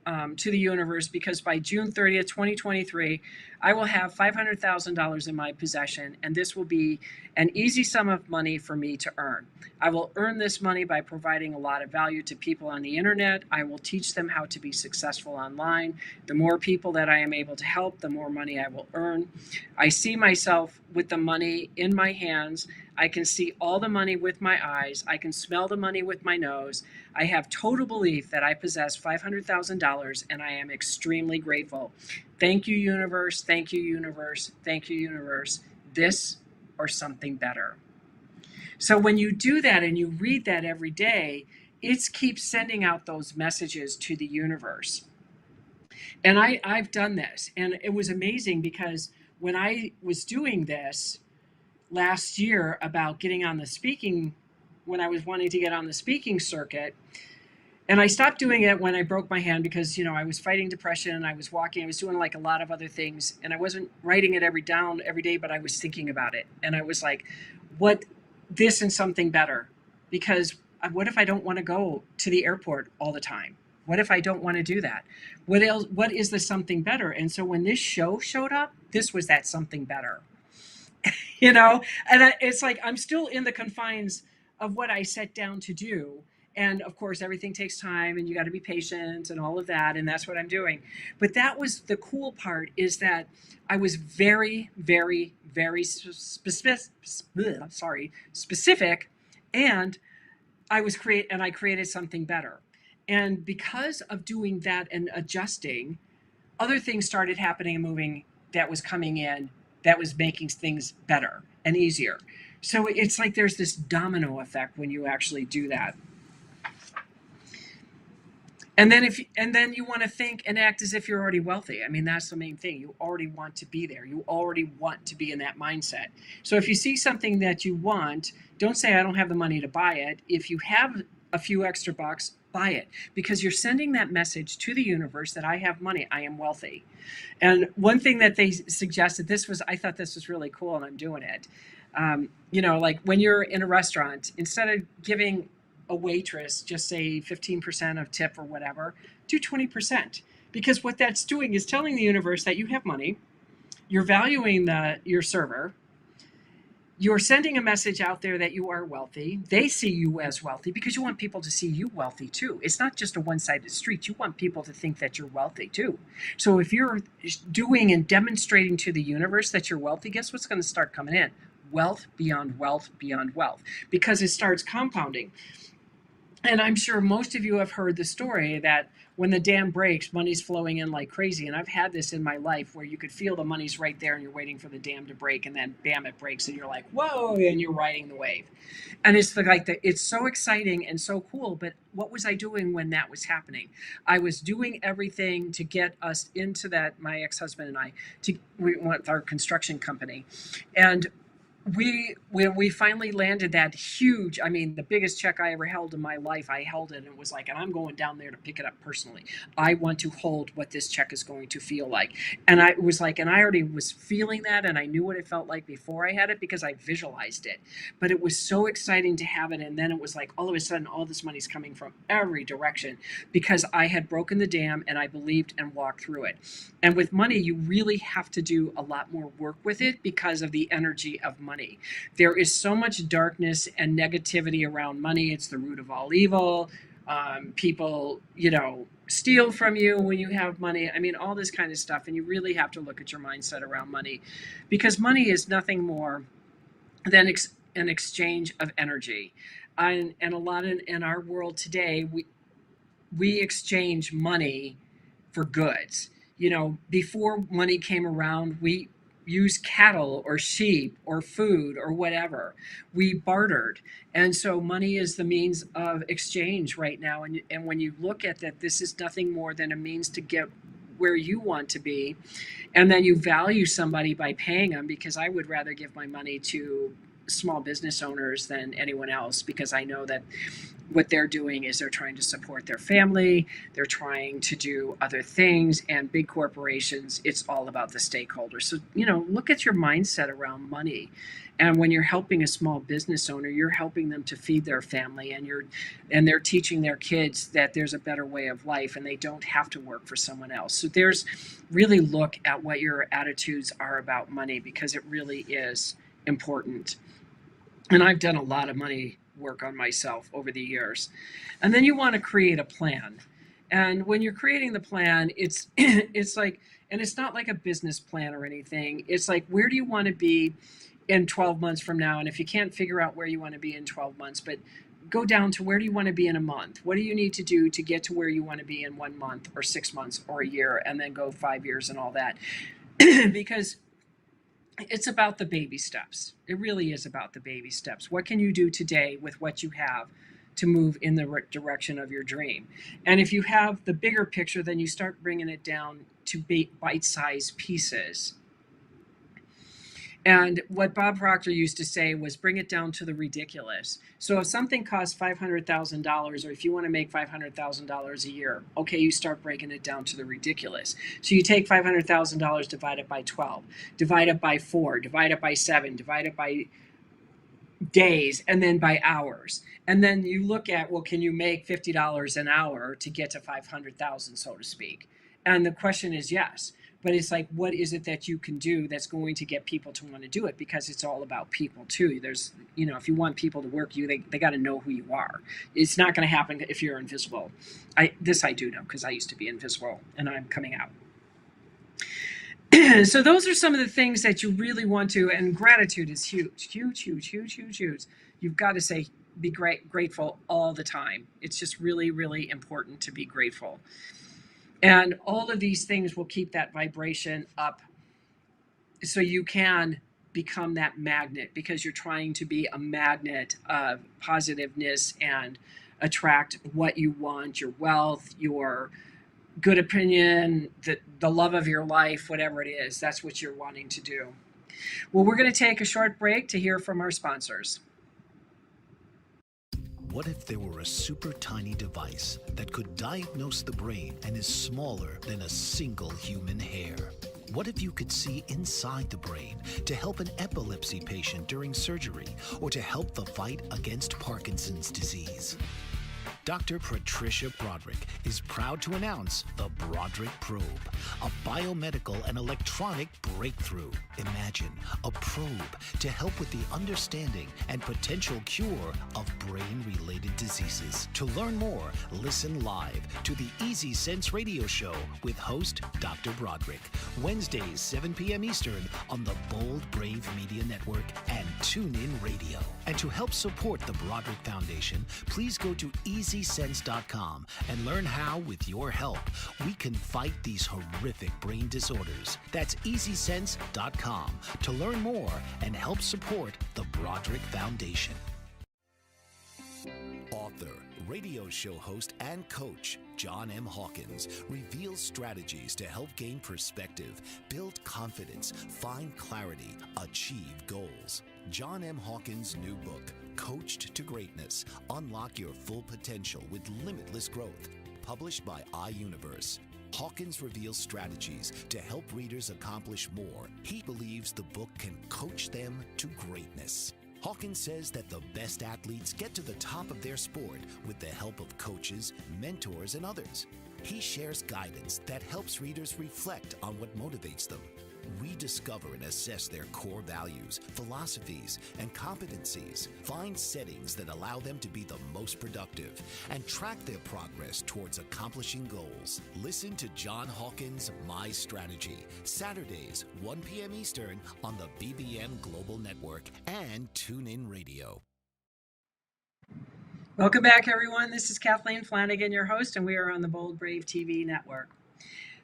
to the universe, because by June 30th, 2023, I will have $500,000 in my possession, and this will be an easy sum of money for me to earn. I will earn this money by providing a lot of value to people on the internet. I will teach them how to be successful online. The more people that I am able to help, the more money I will earn. I see myself with the money in my hands. I can see all the money with my eyes. I can smell the money with my nose. I have total belief that I possess $500,000, and I am extremely grateful. Thank you, universe. Thank you, universe. Thank you, universe. This or something better. So when you do that and you read that every day, it keeps sending out those messages to the universe. And I've done this, and it was amazing, because when I was doing this last year about getting on the speaking, when I was wanting to get on the speaking circuit, and I stopped doing it when I broke my hand, because, I was fighting depression, and I was walking, I was doing like a lot of other things, and I wasn't writing it down every day, but I was thinking about it. And I was like, what, this and something better? Because what if I don't want to go to the airport all the time? What if I don't want to do that? What else? What is the something better? And so when this show showed up, this was that something better. And it's like I'm still in the confines of what I set down to do. And of course, everything takes time, and you got to be patient and all of that. And that's what I'm doing. But that was the cool part, is that I was very, very, very specific, and I created something better. And because of doing that and adjusting, other things started happening and moving that was coming in, that was making things better and easier. So it's like there's this domino effect when you actually do that. And then you want to think and act as if you're already wealthy. I mean, that's the main thing. You already want to be there. You already want to be in that mindset. So if you see something that you want, don't say, I don't have the money to buy it. If you have a few extra bucks, buy it, because you're sending that message to the universe that I have money, I am wealthy. And one thing that they suggested, I thought this was really cool, and I'm doing it. Like when you're in a restaurant, instead of giving a waitress just say 15% of tip or whatever, do 20, because what that's doing is telling the universe that you have money, you're valuing your server, you're sending a message out there that you are wealthy. They see you as wealthy because you want people to see you wealthy too. It's not just a one-sided street. You want people to think that you're wealthy too. So if you're doing and demonstrating to the universe that you're wealthy, guess what's going to start coming in? Wealth beyond wealth beyond wealth, because it starts compounding. And I'm sure most of you have heard the story that when the dam breaks, money's flowing in like crazy. And I've had this in my life where you could feel the money's right there and you're waiting for the dam to break, and then bam, it breaks and you're like, whoa, and you're riding the wave. And it's it's so exciting and so cool. But what was I doing when that was happening? I was doing everything to get us into that, my ex-husband and I, we went with our construction company. And when we finally landed that huge, I mean, the biggest check I ever held in my life, I held it, and it was like, and I'm going down there to pick it up personally. I want to hold what this check is going to feel like. And I was like, and I already was feeling that, and I knew what it felt like before I had it because I visualized it. But it was so exciting to have it. And then it was like, all of a sudden, all this money's coming from every direction because I had broken the dam and I believed and walked through it. And with money, you really have to do a lot more work with it because of the energy of money. There is so much darkness and negativity around money. It's the root of all evil. People, steal from you when you have money. I mean, all this kind of stuff. And you really have to look at your mindset around money, because money is nothing more than an exchange of energy. And a lot in our world today, we exchange money for goods. Before money came around, we use cattle or sheep or food or whatever. We bartered. And so money is the means of exchange right now. And when you look at that, this is nothing more than a means to get where you want to be. And then you value somebody by paying them, because I would rather give my money to small business owners than anyone else, because I know that what they're doing is they're trying to support their family, they're trying to do other things, and big corporations, it's all about the stakeholders. So, look at your mindset around money. And when you're helping a small business owner, you're helping them to feed their family, and they're teaching their kids that there's a better way of life and they don't have to work for someone else. So there's really look at what your attitudes are about money, because it really is important. And I've done a lot of money work on myself over the years. And then you want to create a plan. And when you're creating the plan, it's it's like, and it's not like a business plan or anything. It's like, where do you want to be in 12 months from now? And if you can't figure out where you want to be in 12 months, but go down to where do you want to be in a month? What do you need to do to get to where you want to be in 1 month or 6 months or a year, and then go 5 years and all that? Because it's about the baby steps. It really is about the baby steps. What can you do today with what you have to move in the direction of your dream? And if you have the bigger picture, then you start bringing it down to bite-sized pieces. And what Bob Proctor used to say was, bring it down to the ridiculous. So if something costs $500,000, or if you want to make $500,000 a year, okay, you start breaking it down to the ridiculous. So you take $500,000, divide it by 12, divide it by 4, divide it by 7, divide it by days, and then by hours. And then you look at, well, can you make $50 an hour to get to 500,000, so to speak? And the question is yes. But it's like, what is it that you can do that's going to get people to want to do it? Because it's all about people too. There's, if you want people to work you, they got to know who you are. It's not going to happen if you're invisible. This I do know, because I used to be invisible and I'm coming out. So those are some of the things that you really want to, and gratitude is huge, huge, huge, huge, huge, huge. You've got to be grateful all the time. It's just really, really important to be grateful. And all of these things will keep that vibration up, so you can become that magnet, because you're trying to be a magnet of positiveness and attract what you want, your wealth, your good opinion, the love of your life, whatever it is. That's what you're wanting to do. Well, we're going to take a short break to hear from our sponsors. What if there were a super tiny device that could diagnose the brain and is smaller than a single human hair? What if you could see inside the brain to help an epilepsy patient during surgery, or to help the fight against Parkinson's disease? Dr. Patricia Broderick is proud to announce the Broderick Probe, a biomedical and electronic breakthrough. Imagine a probe to help with the understanding and potential cure of brain-related diseases. To learn more, listen live to the Easy Sense radio show with host Dr. Broderick, Wednesdays 7 p.m. Eastern on the Bold Brave Media Network and TuneIn Radio. And to help support the Broderick Foundation, please go to EasySense.com and learn how, with your help, we can fight these horrific brain disorders. That's EasySense.com to learn more and help support the Broderick Foundation. Author, radio show host, and coach John M. Hawkins reveals strategies to help gain perspective, build confidence, find clarity, achieve goals. John M. Hawkins' new book, Coached to Greatness, Unlock Your Full Potential with Limitless Growth, published by iUniverse. Hawkins reveals strategies to help readers accomplish more. He believes the book can coach them to greatness. Hawkins says that the best athletes get to the top of their sport with the help of coaches, mentors, and others. He shares guidance that helps readers reflect on what motivates them, rediscover and assess their core values, philosophies, and competencies, find settings that allow them to be the most productive, and track their progress towards accomplishing goals. Listen to John Hawkins' My Strategy, Saturdays, 1 p.m. Eastern on the BBM Global Network and TuneIn Radio. Welcome back, everyone. This is Kathleen Flanagan, your host, and we are on the Bold Brave TV network.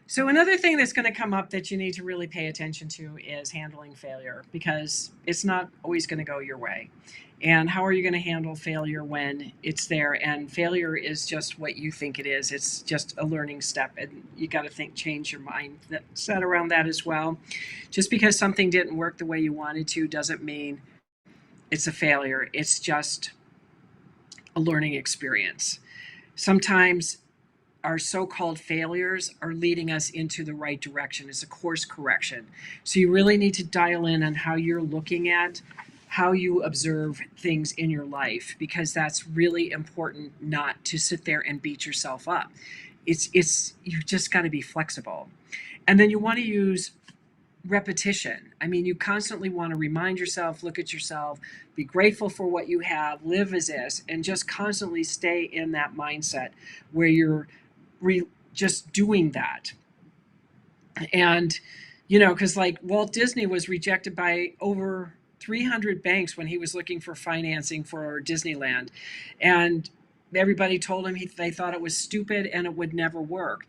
So another thing that's going to come up that you need to really pay attention to is handling failure, because it's not always going to go your way. And how are you going to handle failure when it's there? And failure is just what you think it is. It's just a learning step, and you got to change your mindset around that as well. Just because something didn't work the way you wanted to doesn't mean it's a failure. It's just a learning experience. Sometimes our so-called failures are leading us into the right direction. It's a course correction. So you really need to dial in on how you're looking at how you observe things in your life, because that's really important, not to sit there and beat yourself up. It's you just got to be flexible. And then you want to use repetition. I mean, you constantly want to remind yourself, look at yourself, be grateful for what you have, live as is, and just constantly stay in that mindset where you're just doing that. And, because like Walt Disney was rejected by over 300 banks when he was looking for financing for Disneyland. And everybody told him they thought it was stupid and it would never work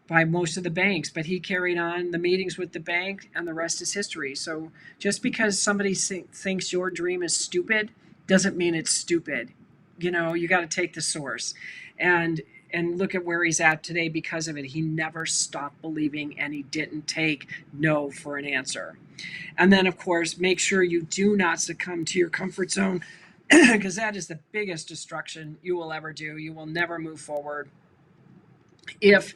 by most of the banks, but he carried on the meetings with the bank, and the rest is history. So just because somebody thinks your dream is stupid doesn't mean it's stupid. You got to take the source and look at where he's at today because of it. He never stopped believing, and he didn't take no for an answer. And then, of course, make sure you do not succumb to your comfort zone, because that is the biggest destruction you will ever do. You will never move forward if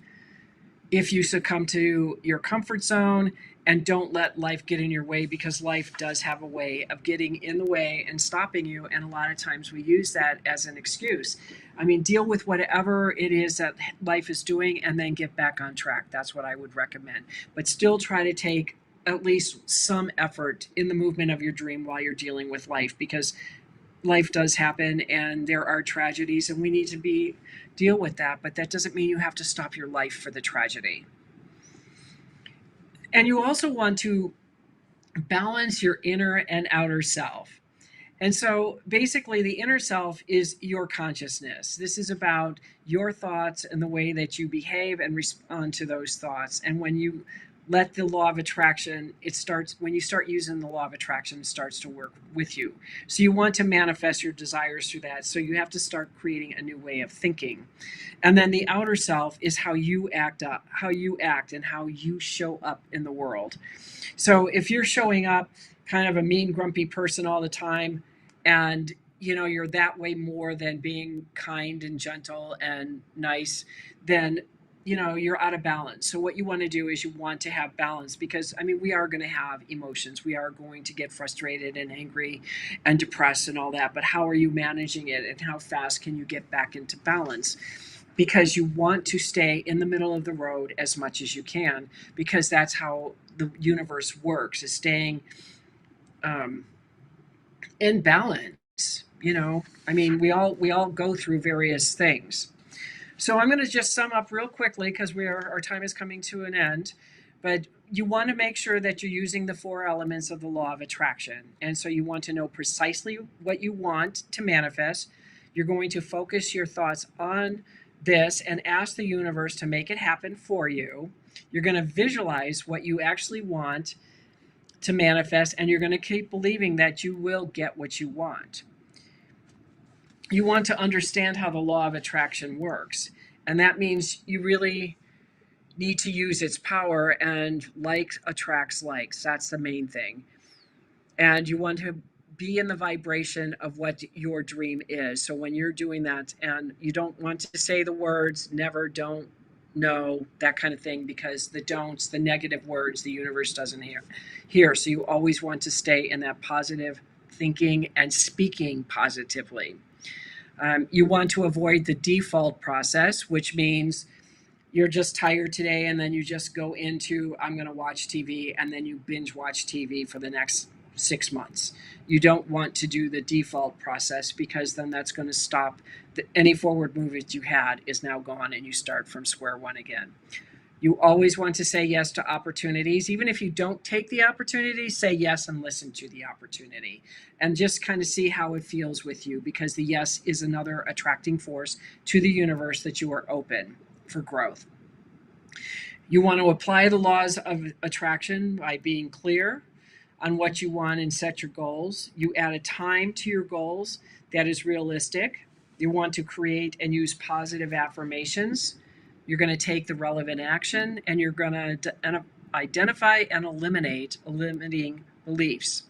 you succumb to your comfort zone and don't let life get in your way, because life does have a way of getting in the way and stopping you. And a lot of times we use that as an excuse. I mean, deal with whatever it is that life is doing and then get back on track. That's what I would recommend. But still try to take at least some effort in the movement of your dream while you're dealing with life, because life does happen and there are tragedies, and we need to deal with that. But that doesn't mean you have to stop your life for the tragedy. And you also want to balance your inner and outer self. And so basically the inner self is your consciousness. This is about your thoughts and the way that you behave and respond to those thoughts. And when you let the law of attraction, when you start using the law of attraction, it starts to work with you. So you want to manifest your desires through that. So you have to start creating a new way of thinking. And then the outer self is how you act and how you show up in the world. So if you're showing up kind of a mean, grumpy person all the time, and you're that way more than being kind and gentle and nice, then you're out of balance. So what you want to do is you want to have balance, because we are going to have emotions. We are going to get frustrated and angry and depressed and all that. But how are you managing it, and how fast can you get back into balance? Because you want to stay in the middle of the road as much as you can, because that's how the universe works, is staying in balance. We all go through various things. So I'm going to just sum up real quickly, because our time is coming to an end. But you want to make sure that you're using the 4 elements of the law of attraction. And so you want to know precisely what you want to manifest. You're going to focus your thoughts on this and ask the universe to make it happen for you. You're going to visualize what you actually want to manifest, and you're going to keep believing that you will get what you want. You want to understand how the law of attraction works. And that means you really need to use its power, and like attracts likes. That's the main thing. And you want to be in the vibration of what your dream is. So when you're doing that, and you don't want to say the words never, don't, no, that kind of thing, because the don'ts, the negative words, the universe doesn't hear. So you always want to stay in that positive thinking and speaking positively. You want to avoid the default process, which means you're just tired today and then you just go into, I'm going to watch TV, and then you binge watch TV for the next 6 months. You don't want to do the default process, because then that's going to stop any forward movement you had is now gone, and you start from square one again. You always want to say yes to opportunities. Even if you don't take the opportunity, say yes and listen to the opportunity, and just kind of see how it feels with you, because the yes is another attracting force to the universe that you are open for growth. You want to apply the laws of attraction by being clear on what you want and set your goals. You add a time to your goals that is realistic. You want to create and use positive affirmations. You're going to take the relevant action, and you're going to identify and eliminate limiting beliefs.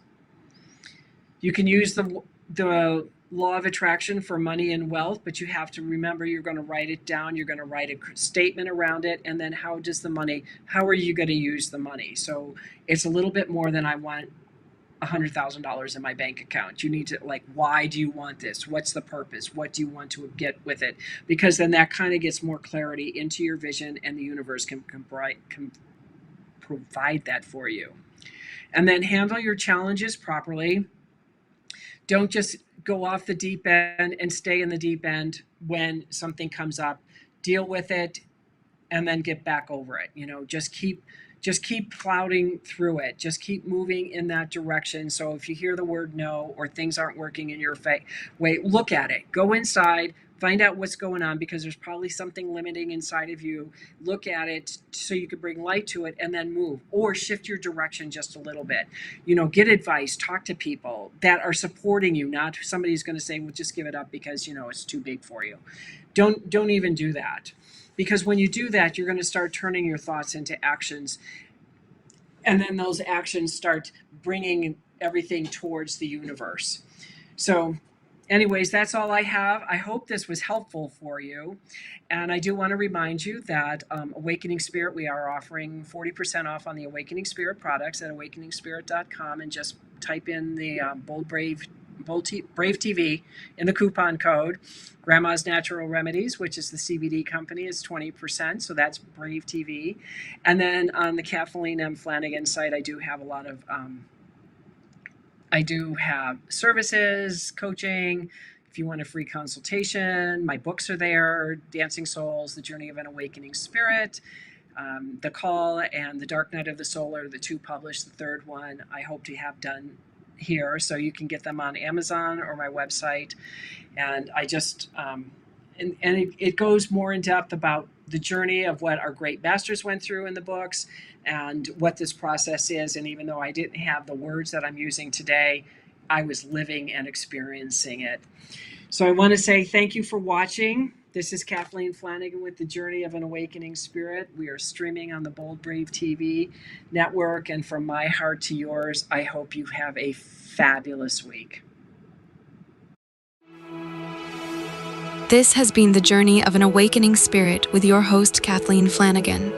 You can use the law of attraction for money and wealth, but you have to remember you're going to write it down. You're going to write a statement around it. And then how are you going to use the money? So it's a little bit more than I want $100,000 in my bank account. You need to, like, why do you want this? What's the purpose? What do you want to get with it? Because then that kind of gets more clarity into your vision, and the universe can provide that for you. And then handle your challenges properly. Don't just go off the deep end and stay in the deep end when something comes up. Deal with it and then get back over it. Just keep plowing through it. Just keep moving in that direction. So if you hear the word no, or things aren't working in your way, look at it. Go inside, find out what's going on, because there's probably something limiting inside of you. Look at it so you can bring light to it, and then move, or shift your direction just a little bit. Get advice, talk to people that are supporting you, not somebody's going to say, well, just give it up because, it's too big for you. Don't even do that. Because when you do that, you're going to start turning your thoughts into actions. And then those actions start bringing everything towards the universe. So anyways, that's all I have. I hope this was helpful for you. And I do want to remind you that Awakening Spirit, we are offering 40% off on the Awakening Spirit products at awakeningspirit.com, and just type in the Brave TV in the coupon code. Grandma's Natural Remedies, which is the CBD company, is 20%. So that's Brave TV. And then on the Kathleen M Flanagan site, I do have a lot of services, coaching. If you want a free consultation, my books are there: Dancing Souls, The Journey of an Awakening Spirit, The Call, and The Dark Night of the Soul are the two published. The third one I hope to have done here, so you can get them on Amazon or my website. And I just it goes more in depth about the journey of what our great masters went through in the books, and what this process is. And even though I didn't have the words that I'm using today, I was living and experiencing it. So I want to say thank you for watching. This is Kathleen Flanagan with The Journey of an Awakening Spirit. We are streaming on the Bold Brave TV network. And from my heart to yours, I hope you have a fabulous week. This has been The Journey of an Awakening Spirit with your host, Kathleen Flanagan.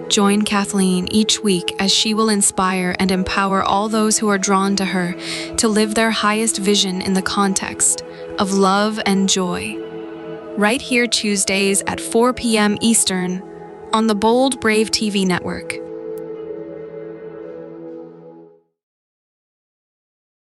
Join Kathleen each week as she will inspire and empower all those who are drawn to her to live their highest vision in the context of love and joy. Right here Tuesdays at 4 p.m. Eastern on the Bold Brave TV network.